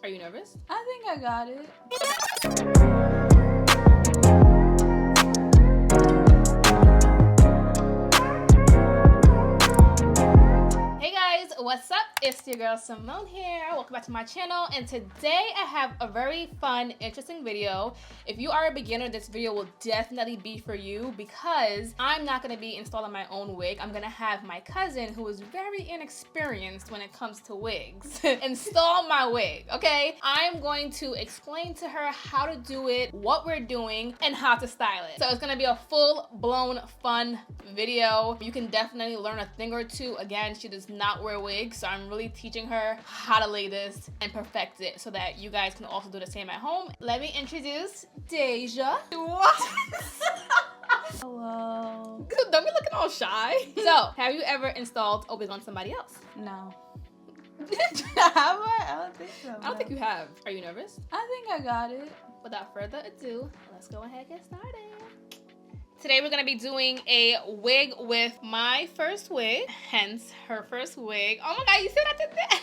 Are you nervous? I think I got it. Hey guys, what's up? It's your girl Simone here. Welcome back to my channel, and today I have a very fun, interesting video. If you are a beginner, this video will definitely be for you because I'm not going to be installing my own wig. I'm going to have my cousin, who is very inexperienced when it comes to wigs, install my wig, okay? I'm going to explain to her how to do it, what we're doing, and how to style it. So it's going to be a full-blown fun video. You can definitely learn a thing or two. Again, she does not wear wigs, so I'm really teaching her how to lay this and perfect it so that you guys can also do the same at home. Let me introduce Deja. What? Hello. Don't be looking all shy. So, have you ever installed a wig on somebody else? No. Have I? I don't think so. I don't think you have. Are you nervous? I think I got it. Without further ado, let's go ahead and get started. Today we're going to be doing a wig with Myfirstwig, hence her first wig. Oh my god, you see what I did there?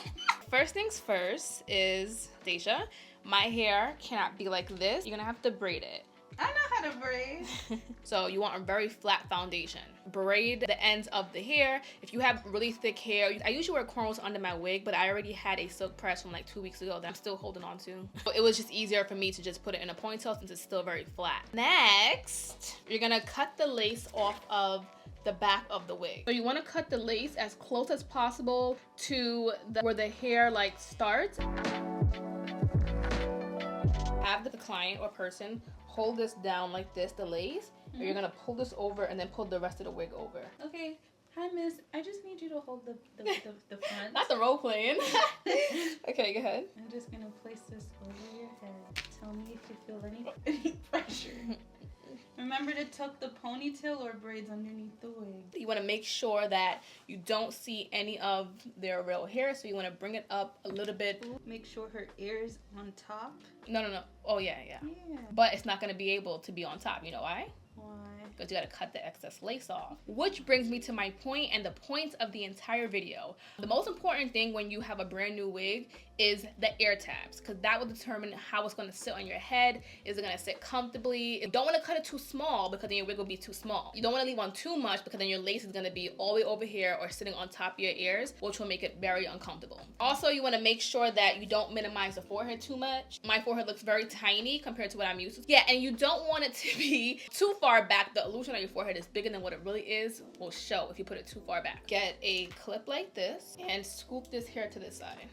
First things first is, Deja, my hair cannot be like this. You're going to have to braid it. I know how to braid. So you want a very flat foundation. Braid the ends of the hair. If you have really thick hair, I usually wear cornrows under my wig, but I already had a silk press from like 2 weeks ago that I'm still holding on to. So it was just easier for me to just put it in a ponytail since it's still very flat. Next, you're gonna cut the lace off of the back of the wig. So you want to cut the lace as close as possible to where the hair like starts. Have the client or person hold this down like this, the lace, and you're gonna pull this over and then pull the rest of the wig over. Okay. Hi, miss. I just need you to hold the front. Not the role playing. Okay, go ahead. I'm just gonna place this over your head. Tell me if you feel any pressure. Remember to tuck the ponytail or braids underneath the wig. You want to make sure that you don't see any of their real hair, so you want to bring it up a little bit. Make sure her ear's on top. No. Oh, yeah. Yeah. But it's not going to be able to be on top. You know why? Why? Because you got to cut the excess lace off. Which brings me to my point and the point of the entire video. The most important thing when you have a brand new wig is the ear tabs, because that will determine how it's going to sit on your head. Is it going to sit comfortably? You don't want to cut it too small because then your wig will be too small. You don't want to leave on too much because then your lace is going to be all the way over here or sitting on top of your ears, which will make it very uncomfortable. Also, you want to make sure that you don't minimize the forehead too much. My forehead looks very tiny compared to what I'm used to. Yeah, and you don't want it to be too far back. The illusion that your forehead is bigger than what it really is will show if you put it too far back. Get a clip like this and scoop this hair to this side.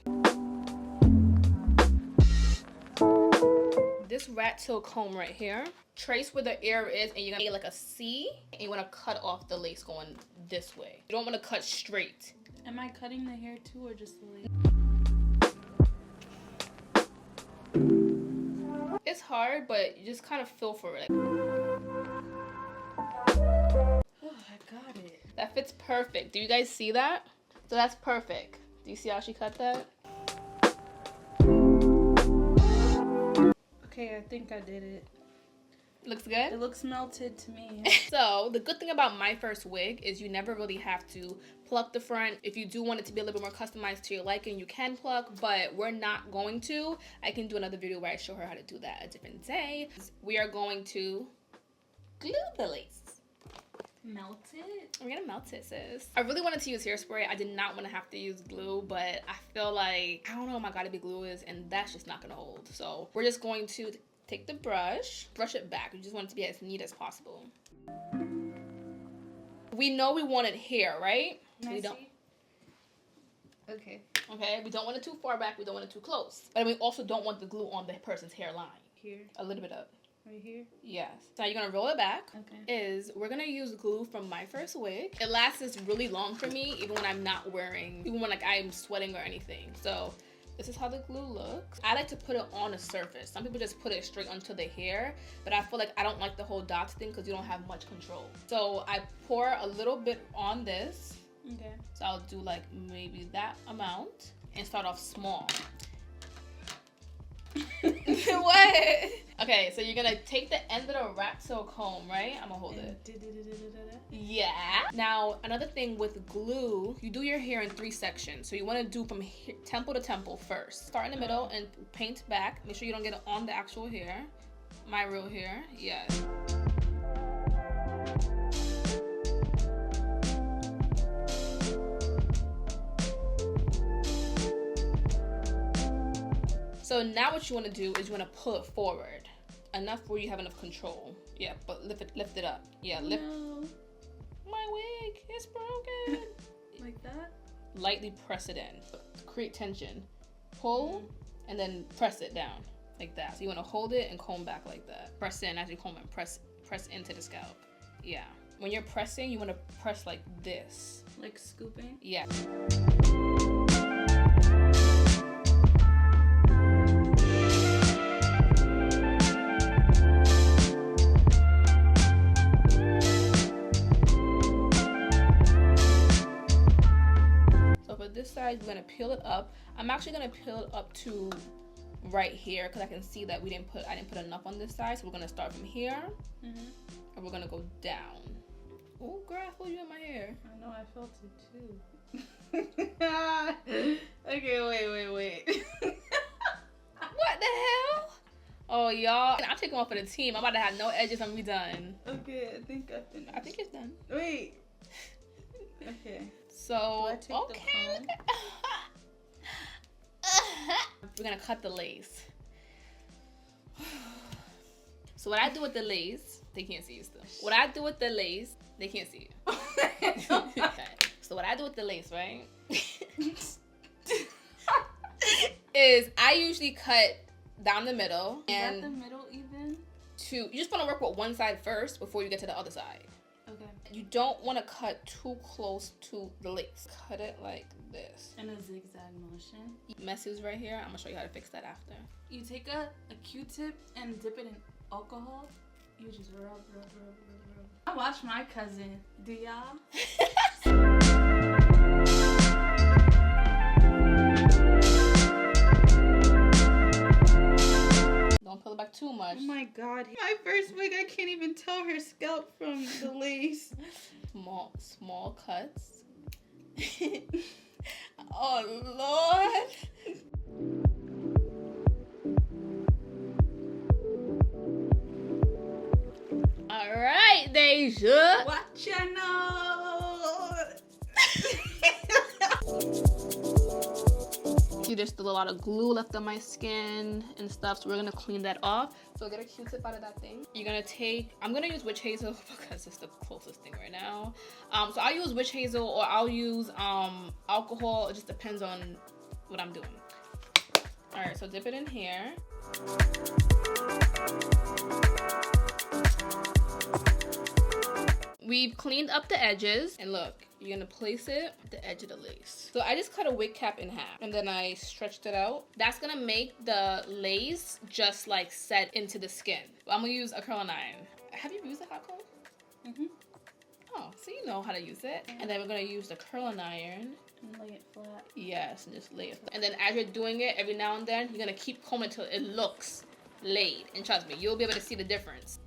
This rat tail comb right here, trace where the ear is, and you're gonna make like a C, and you want to cut off the lace going this way. You don't want to cut straight. Am I cutting the hair too or just the lace? It's hard, but you just kind of feel for it. Oh, I got it. That fits perfect. Do you guys see that? So that's perfect. Do you see how she cut that? Okay, I think I did it. Looks good? It looks melted to me. So the good thing about Myfirstwig is you never really have to pluck the front. If you do want it to be a little bit more customized to your liking, you can pluck, but we're not going to. I can do another video where I show her how to do that a different day. We are going to glue the lace. Melt it? We're gonna melt it, sis. I really wanted to use hairspray. I did not want to have to use glue, but I feel like, I don't know what my gotta-be glue is, and that's just not gonna hold. So we're just going to take the brush it back. We just want it to be as neat as possible. We know we wanted hair, right? Can we I don't. see? Okay. Okay, we don't want it too far back. We don't want it too close. But we also don't want the glue on the person's hairline. Here. A little bit up. Right here? Yes. So you're gonna roll it back. Okay. We're gonna use glue from Myfirstwig. It lasts really long for me, even when I'm not wearing, even when like I'm sweating or anything. So this is how the glue looks. I like to put it on a surface. Some people just put it straight onto the hair, but I feel like I don't like the whole dots thing because you don't have much control. So I pour a little bit on this. Okay. So I'll do like maybe that amount and start off small. What? Okay, so you're gonna take the end of the rat tail comb, right? I'm gonna hold it. Yeah. Now, another thing with glue, you do your hair in 3 sections. So you wanna do from temple to temple first. Start in the middle and paint back. Make sure you don't get it on the actual hair. My real hair, yes. So now what you want to do is you want to pull it forward enough where you have enough control. Yeah, but lift it up. Yeah, lift. No. My wig is broken. Like that? Lightly press it in. Create tension. Pull and then press it down like that. So you want to hold it and comb back like that. Press in as you comb and press into the scalp. Yeah. When you're pressing, you want to press like this. Like scooping? Yeah. This side, we're gonna peel it up. I'm actually gonna peel it up to right here because I can see that I didn't put enough on this side. So we're gonna start from here and we're gonna go down. Oh girl, I feel you in my hair. I know, I felt it too. Okay, wait. What the hell? Oh y'all, I'm taking one for the team. I'm about to have no edges. I'm gonna be done. Okay, I think I finished. I think it's done. Wait. Okay. So, okay. We're gonna cut the lace. So what I do with the lace, they can't see you still. What I do with the lace, they can't see you. Okay. So what I do with the lace, right? is I usually cut down the middle. Is that the middle even? You just wanna work with one side first before you get to the other side. Okay. You don't want to cut too close to the lace. Cut it like this. In a zigzag motion. Messes right here. I'm gonna show you how to fix that after. You take a Q-tip and dip it in alcohol. You just rub. I watch my cousin. Do y'all? Don't pull it back too much. Oh my god. My first wig, I can't even tell her scalp from the lace. Small cuts. Oh Lord. Alright, Deja. Watch your nose. See, there's still a lot of glue left on my skin and stuff, so we're gonna clean that off. So get a Q-tip out of that thing. You're gonna I'm gonna use witch hazel because it's the closest thing right now. So I'll use witch hazel or I'll use alcohol. It just depends on what I'm doing. All right, so dip it in here. We've cleaned up the edges, and look, you're gonna place it at the edge of the lace. So I just cut a wig cap in half, and then I stretched it out. That's gonna make the lace just like set into the skin. I'm gonna use a curling iron. Have you used a hot comb? Mm-hmm. Oh, so you know how to use it. And then we're gonna use the curling iron. And lay it flat. Yes, and just lay it flat. And then as you're doing it, every now and then, you're gonna keep combing until it looks laid. And trust me, you'll be able to see the difference.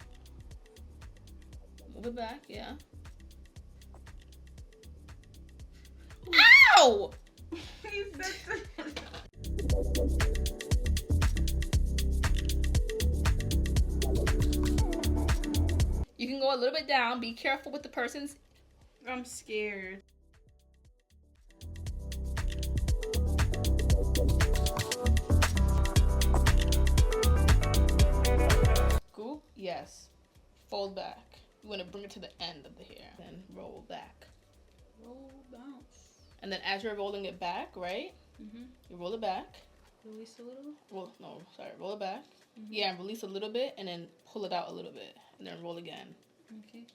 Move it back, yeah. Ow! You can go a little bit down. Be careful with the person's. I'm scared. Scoop, yes. Fold back. You want to bring it to the end of the hair. Then roll back. Roll, bounce. And then as you're rolling it back, right? Mm-hmm. You roll it back. Release a little? Roll it back. Mm-hmm. Yeah, and release a little bit and then pull it out a little bit. And then roll again. Okay.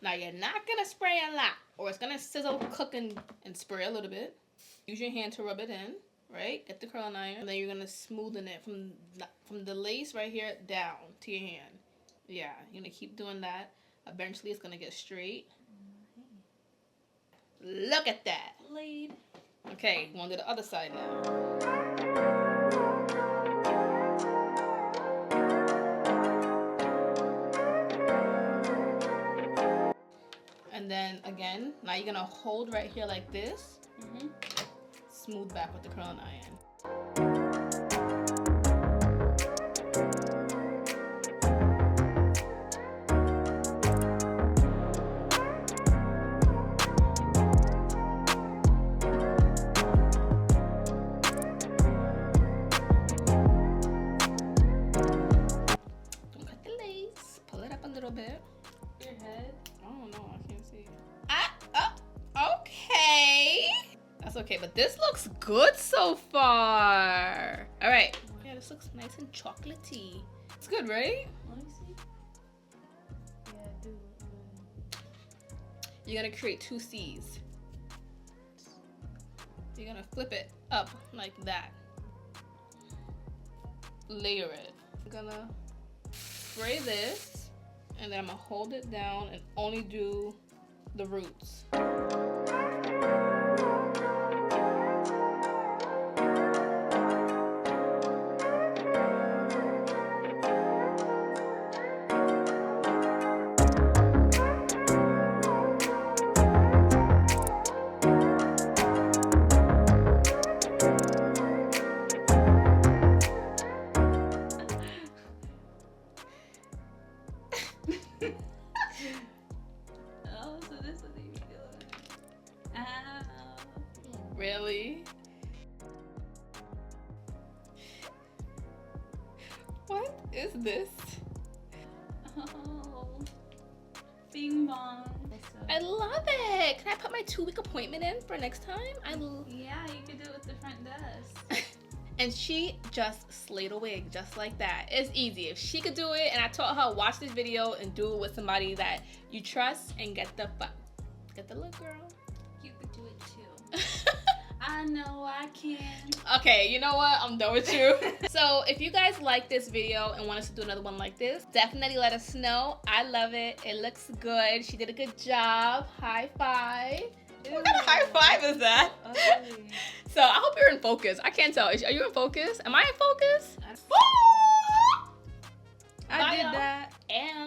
Now you're not gonna spray a lot, or it's gonna sizzle, cook, and spray a little bit. Use your hand to rub it in, right? Get the curling iron, and then you're gonna smoothen it from the lace right here down to your hand. Yeah, you're gonna keep doing that. Eventually it's gonna get straight. Look at that. Laid. Okay, we're gonna do the other side now. And then again, now you're gonna hold right here like this. Smooth back with the curling iron. Don't cut the lace. Pull it up a little bit. Your head. Oh no, I can't see. Okay. That's okay, but this looks good so far. All right. Yeah, this looks nice and chocolatey. It's good, right? Let me see. Yeah, I do look good. You're gonna create 2 C's. You're gonna flip it up like that. Layer it. I'm gonna spray this, and then I'm gonna hold it down and only do the roots. Oh, so this is even good. Ow. Really? What is this? Oh. Bing bong. I love it. Can I put my 2-week appointment in for next time? Yeah, you could do it with the front desk. And she just slayed a wig just like that. It's easy. If she could do it, and I told her, watch this video and do it with somebody that you trust and get the look, girl. You could do it too. I know I can. Okay, you know what? I'm done with you. So if you guys like this video and want us to do another one like this, definitely let us know. I love it. It looks good. She did a good job. High five. What kind of high five is that? Ugly. So I hope you're in focus. I can't tell. Are you in focus? Am I in focus? I did that. And